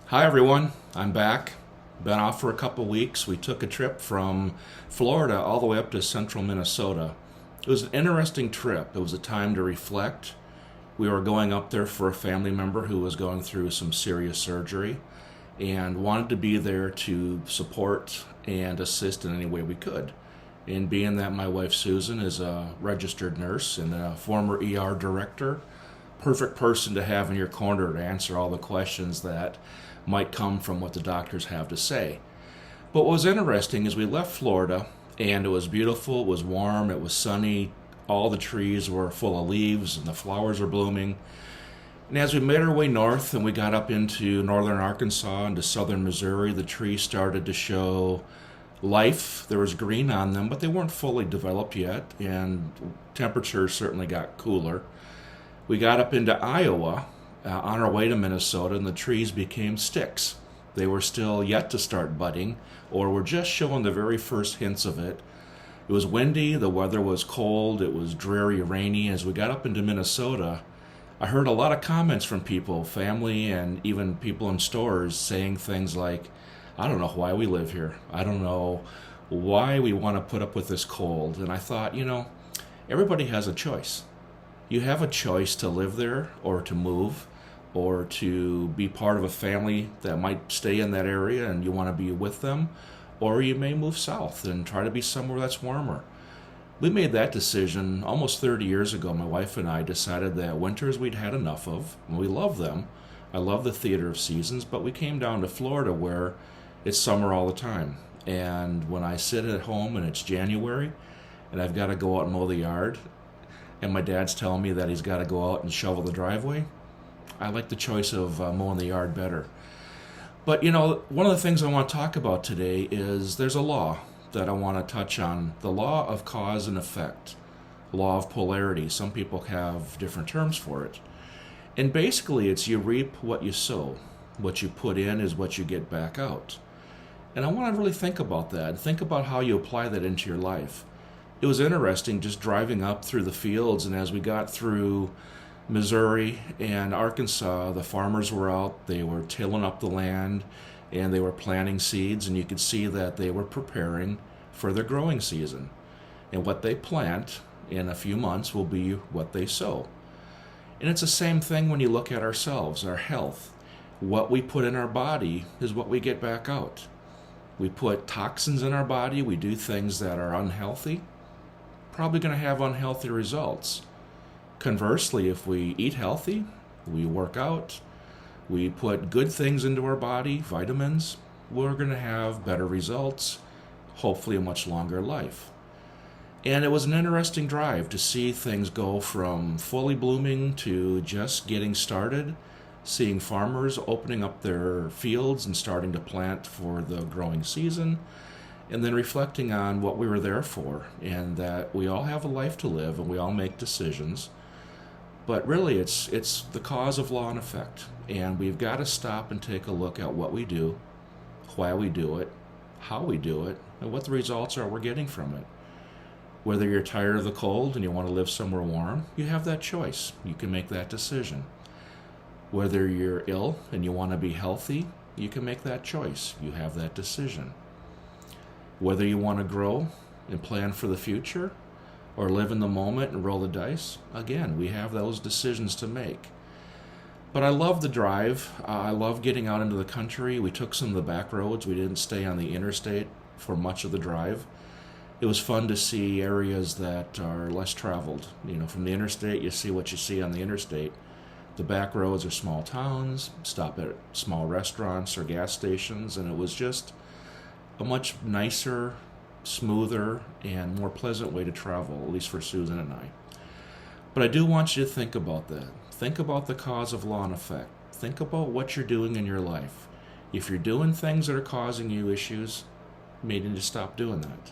Hi everyone, I'm back. Been off for a couple weeks. We took a trip from Florida all the way up to central Minnesota. It was an interesting trip. It was a time to reflect. We were going up there for a family member who was going through some serious surgery and wanted to be there to support and assist in any way we could. And being that my wife Susan is a registered nurse and a former ER director, perfect person to have in your corner to answer all the questions that might come from what the doctors have to say. But what was interesting is we left Florida and it was beautiful, it was warm, it was sunny, all the trees were full of leaves and the flowers were blooming. And as we made our way north and we got up into northern Arkansas into southern Missouri, the trees started to show life. There was green on them, but they weren't fully developed yet, and temperatures certainly got cooler. We got up into Iowa on our way to Minnesota, and the trees became sticks. They were still yet to start budding, or were just showing the very first hints of it. It was windy, the weather was cold, it was dreary, rainy. As we got up into Minnesota, I heard a lot of comments from people, family, and even people in stores saying things like, I don't know why we live here. I don't know why we want to put up with this cold. And I thought, everybody has a choice. You have a choice to live there or to move or to be part of a family that might stay in that area and you want to be with them, or you may move south and try to be somewhere that's warmer. We made that decision almost 30 years ago. My wife and I decided that winters we'd had enough of, and we love them. I love the theater of seasons, but we came down to Florida where it's summer all the time. And when I sit at home and it's January and I've got to go out and mow the yard, and my dad's telling me that he's got to go out and shovel the driveway, I like the choice of mowing the yard better. But one of the things I want to talk about today is there's a law that I want to touch on, the law of cause and effect, law of polarity. Some people have different terms for it. And basically it's you reap what you sow. What you put in is what you get back out. And I want to really think about that and think about how you apply that into your life. It was interesting just driving up through the fields, and as we got through Missouri and Arkansas, the farmers were out, they were tilling up the land, and they were planting seeds, and you could see that they were preparing for their growing season. And what they plant in a few months will be what they sow. And it's the same thing when you look at ourselves, our health. What we put in our body is what we get back out. We put toxins in our body, we do things that are unhealthy, probably going to have unhealthy results. Conversely, if we eat healthy, we work out, we put good things into our body, vitamins, we're going to have better results, hopefully a much longer life. And it was an interesting drive to see things go from fully blooming to just getting started, seeing farmers opening up their fields and starting to plant for the growing season, and then reflecting on what we were there for, and that we all have a life to live and we all make decisions. But really it's the cause of law and effect, and we've got to stop and take a look at what we do, why we do it, how we do it, and what the results are we're getting from it. Whether you're tired of the cold and you want to live somewhere warm, you have that choice. You can make that decision. Whether you're ill and you want to be healthy, you can make that choice. You have that decision. Whether you want to grow and plan for the future or live in the moment and roll the dice, again, we have those decisions to make. But I love the drive. I love getting out into the country. We took some of the back roads. We didn't stay on the interstate for much of the drive. It was fun to see areas that are less traveled. From the interstate, you see what you see on the interstate. The back roads are small towns, stop at small restaurants or gas stations, and it was just a much nicer, smoother, and more pleasant way to travel, at least for Susan and I. But I do want you to think about that. Think about the cause of law and effect. Think about what you're doing in your life. If you're doing things that are causing you issues, you may need to stop doing that.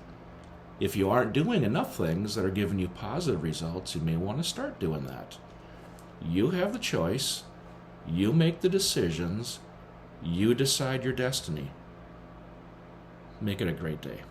If you aren't doing enough things that are giving you positive results, you may want to start doing that. You have the choice. You make the decisions. You decide your destiny. Make it a great day.